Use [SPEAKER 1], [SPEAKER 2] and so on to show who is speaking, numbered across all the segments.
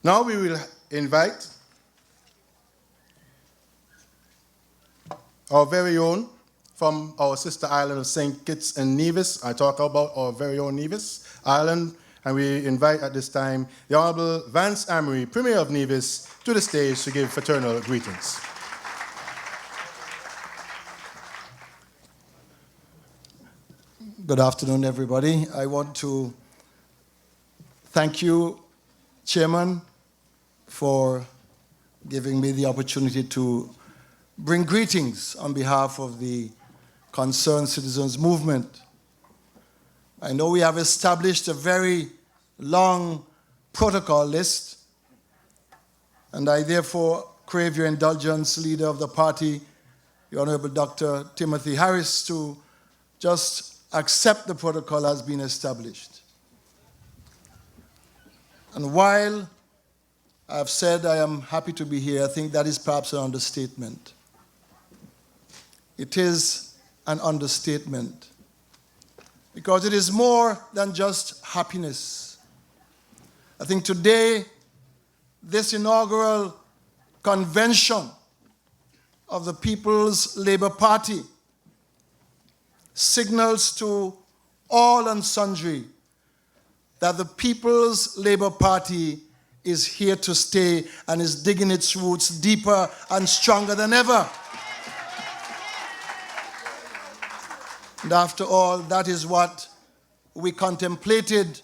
[SPEAKER 1] Now we will invite our very own from our sister island of St. Kitts and Nevis. I talk about our very own Nevis Island, and we invite at this time the Honorable Vance Amory, Premier of Nevis, to the stage to give fraternal greetings.
[SPEAKER 2] Good afternoon, everybody. I want to thank you, Chairman, for giving me the opportunity to bring greetings on behalf of the Concerned Citizens Movement. I know we have established a very long protocol list, and I therefore crave your indulgence, Leader of the party, the Honorable Dr. Timothy Harris, to just accept the protocol as being established. And while I've said I am happy to be here, I think that is perhaps an understatement. It is an understatement because it is more than just happiness. I think today, this inaugural convention of the People's Labour Party signals to all and sundry that the People's Labour Party is here to stay and is digging its roots deeper and stronger than ever. And after all, that is what we contemplated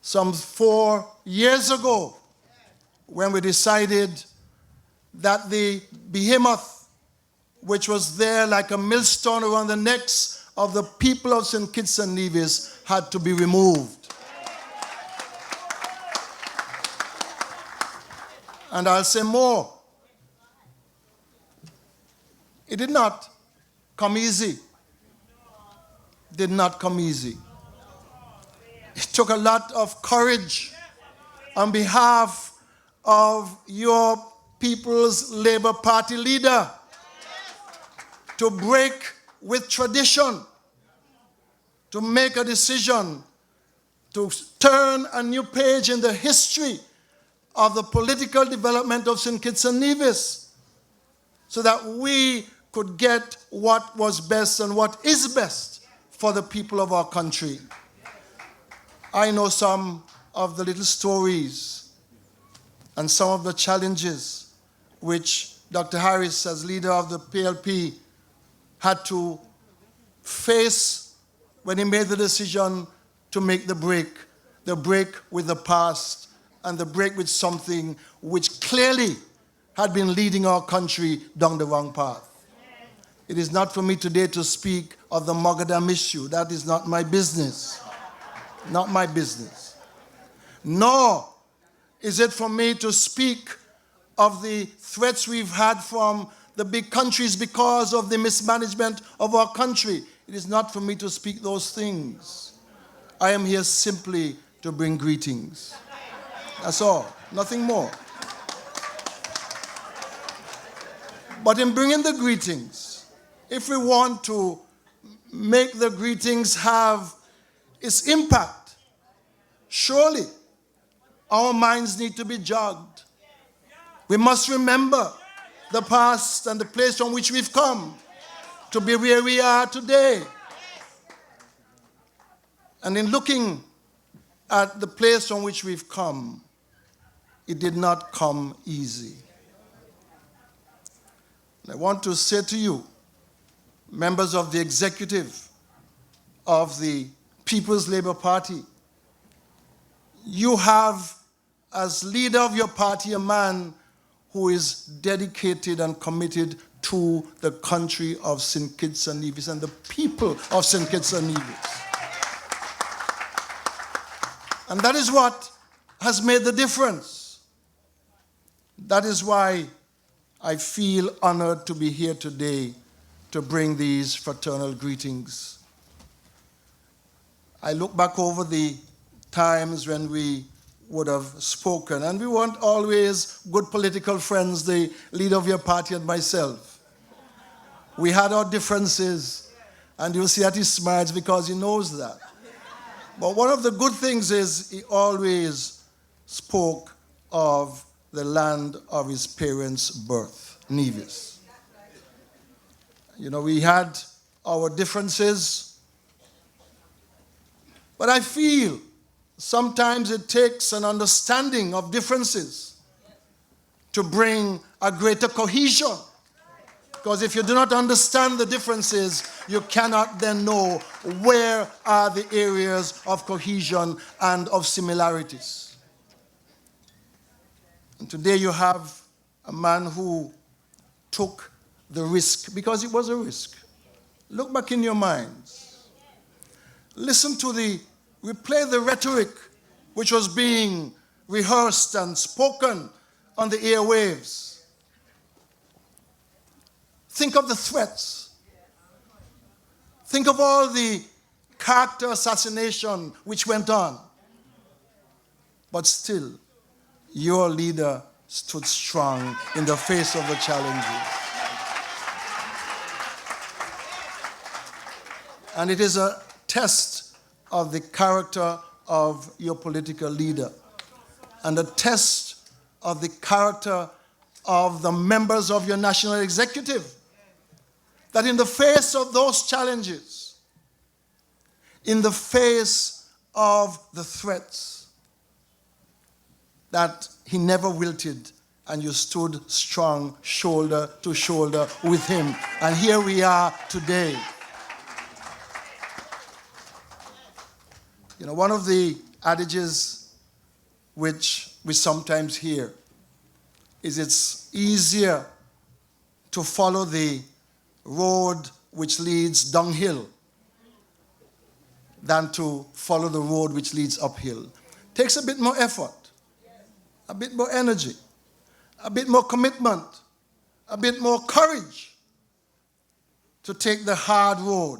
[SPEAKER 2] some 4 years ago when we decided that the behemoth which was there like a millstone around the necks of the people of St. Kitts and Nevis had to be removed. And I'll say more. It did not come easy. Did not come easy. It took a lot of courage on behalf of your People's Labour Party leader to break with tradition, to make a decision, to turn a new page in the history of the political development of St. Kitts and Nevis, so that we could get what was best and what is best for the people of our country. I know some of the little stories and some of the challenges which Dr. Harris, as leader of the PLP, had to face when he made the decision to make the break with the past and the break with something which clearly had been leading our country down the wrong path. It is not for me today to speak of the Mogadam issue. That is not my business. Not my business. Nor is it for me to speak of the threats we've had from the big countries because of the mismanagement of our country. It is not for me to speak those things. I am here simply to bring greetings. That's all, nothing more. But in bringing the greetings, if we want to make the greetings have its impact, surely our minds need to be jogged. We must remember the past and the place from which we've come to be where we are today. And in looking at the place from which we've come, it did not come easy. And I want to say to you, members of the executive of the People's Labour Party, you have, as leader of your party, a man who is dedicated and committed to the country of St. Kitts and Nevis and the people of St. Kitts and Nevis. And that is what has made the difference. That is why I feel honored to be here today to bring these fraternal greetings. I look back over the times when we would have spoken, and we weren't always good political friends, the leader of your party and myself. We had our differences, and you'll see that he smiles because he knows that. But one of the good things is he always spoke of the land of his parents' birth, Nevis. You know, we had our differences, but I feel sometimes it takes an understanding of differences to bring a greater cohesion. Because if you do not understand the differences, you cannot then know where are the areas of cohesion and of similarities. And today you have a man who took the risk, because it was a risk. Look back in your minds. Listen to replay the rhetoric which was being rehearsed and spoken on the airwaves. Think of the threats. Think of all the character assassination which went on. But still, your leader stood strong in the face of the challenges. And it is a test of the character of your political leader, and a test of the character of the members of your national executive, that in the face of those challenges, in the face of the threats, that he never wilted and you stood strong shoulder to shoulder with him. And here we are today. You know, one of the adages which we sometimes hear is it's easier to follow the road which leads downhill than to follow the road which leads uphill. Takes a bit more effort, a bit more energy, a bit more commitment, a bit more courage to take the hard road.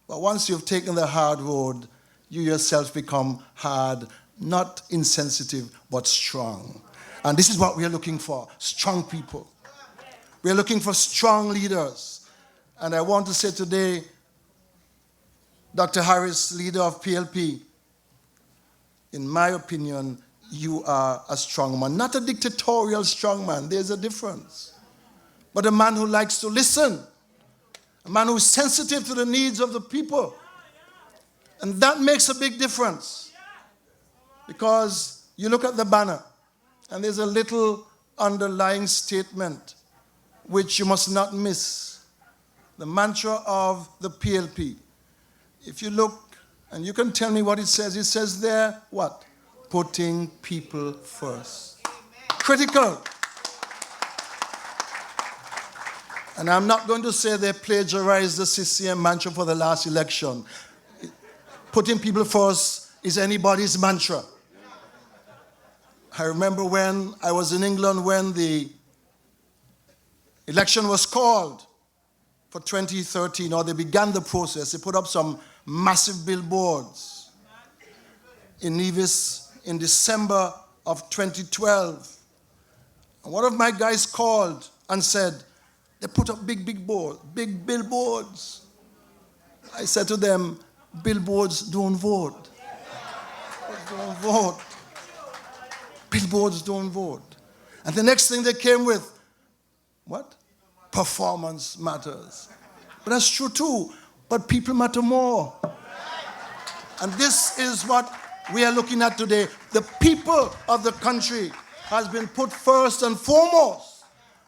[SPEAKER 2] But once you've taken the hard road, you yourself become hard, not insensitive, but strong. And this is what we are looking for, strong people. We are looking for strong leaders. And I want to say today, Dr. Harris, leader of PLP, in my opinion, you are a strong man. Not a dictatorial strong man, there's a difference. But a man who likes to listen, a man who is sensitive to the needs of the people. And that makes a big difference. Because you look at the banner, and there's a little underlying statement which you must not miss. The mantra of the PLP. If you look, and you can tell me what it says there, what? Putting people first. Critical. And I'm not going to say they plagiarized the CCM mantra for the last election. Putting people first is anybody's mantra. I remember when I was in England when the election was called for 2013, or they began the process. They put up some massive billboards in Nevis in December of 2012. And one of my guys called and said, they put up big billboards. I said to them, billboards don't vote. Don't vote. Billboards don't vote. And the next thing they came with, what? Performance matters. But that's true too. But people matter more. And this is what we are looking at today. The people of the country has been put first and foremost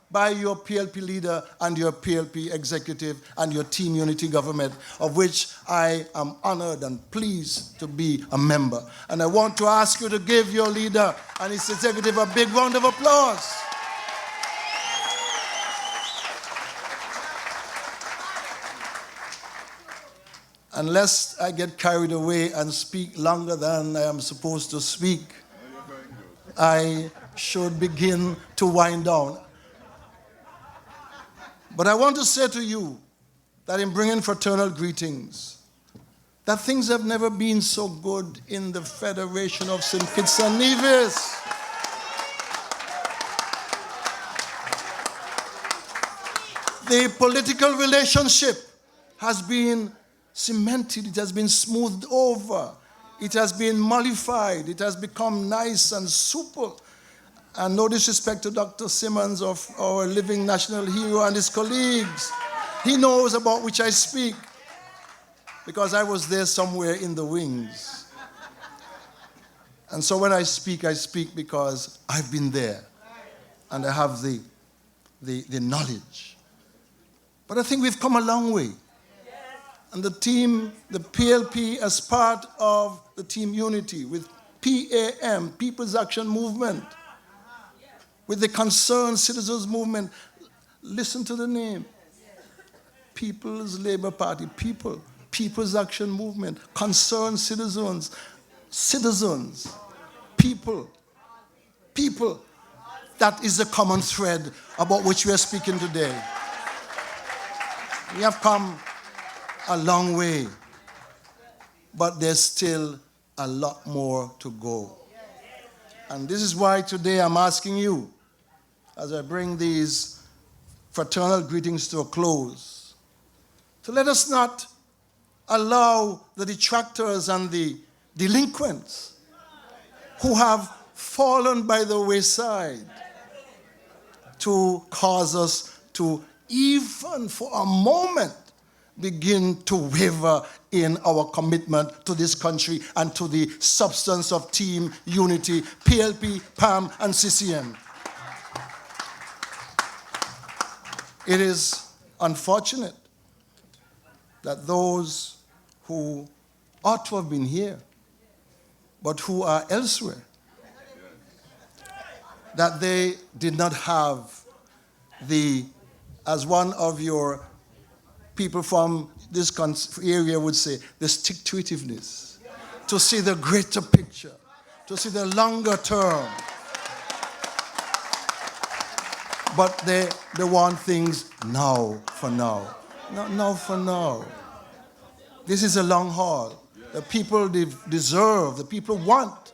[SPEAKER 2] by your PLP leader and your PLP executive and your team unity government, of which I am honored and pleased to be a member. And I want to ask you to give your leader and his executive a big round of applause. Unless I get carried away and speak longer than I am supposed to speak, I should begin to wind down. But I want to say to you that in bringing fraternal greetings, that things have never been so good in the Federation of St. Kitts and Nevis. The political relationship has been cemented, it has been smoothed over, it has been mollified, it has become nice and supple. And no disrespect to Dr. Simmons, of our living national hero, and his colleagues. He knows about which I speak, because I was there somewhere in the wings. And so when I speak because I've been there, and I have the knowledge. But I think we've come a long way. And the team, the PLP, as part of the team Unity, with PAM, People's Action Movement, with the Concerned Citizens Movement. Listen to the name. People's Labour Party, People's Action Movement, Concerned Citizens, people. That is the common thread about which we are speaking today. We have come a long way, but there's still a lot more to go. And this is why today I'm asking you, as I bring these fraternal greetings to a close, to let us not allow the detractors and the delinquents who have fallen by the wayside to cause us to even for a moment begin to waver in our commitment to this country and to the substance of Team Unity, PLP, PAM, and CCM. It is unfortunate that those who ought to have been here, but who are elsewhere, that they did not have the, as one of your people from this area would say, the stick-to-itiveness, to see the greater picture, to see the longer term. But they want things now for now. Now for now. This is a long haul. The people deserve, the people want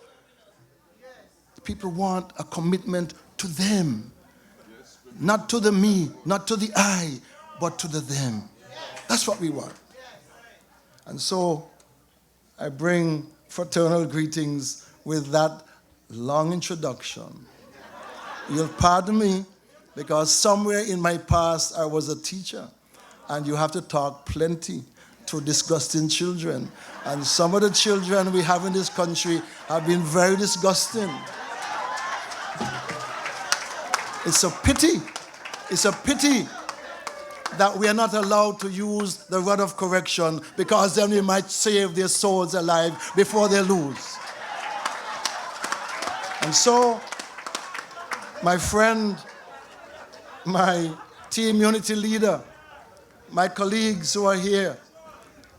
[SPEAKER 2] a commitment to them. Not to the me, not to the I, but to the them. That's what we want. And so I bring fraternal greetings with that long introduction. You'll pardon me, because somewhere in my past I was a teacher, and you have to talk plenty to disgusting children. And some of the children we have in this country have been very disgusting. It's a pity that we are not allowed to use the rod of correction, because then we might save their souls alive before they lose. And so, my friend, my Team Unity leader, my colleagues who are here,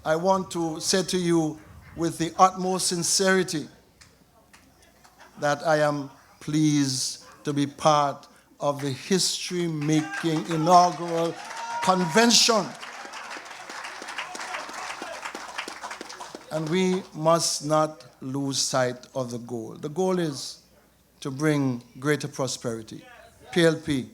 [SPEAKER 2] I want to say to you with the utmost sincerity that I am pleased to be part of the history-making inaugural convention. And we must not lose sight of the goal. The goal is to bring greater prosperity. PLP,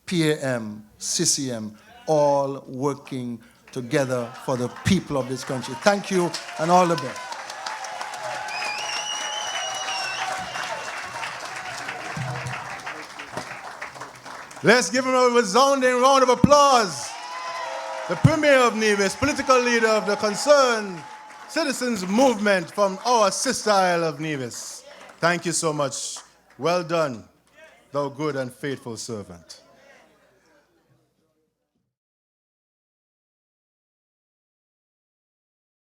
[SPEAKER 2] PAM, CCM, all working together for the people of this country. Thank you, and all the best.
[SPEAKER 1] Let's give him a resounding round of applause. The Premier of Nevis, political leader of the Concerned Citizens Movement from our sister Isle of Nevis. Thank you so much. Well done, thou good and faithful servant.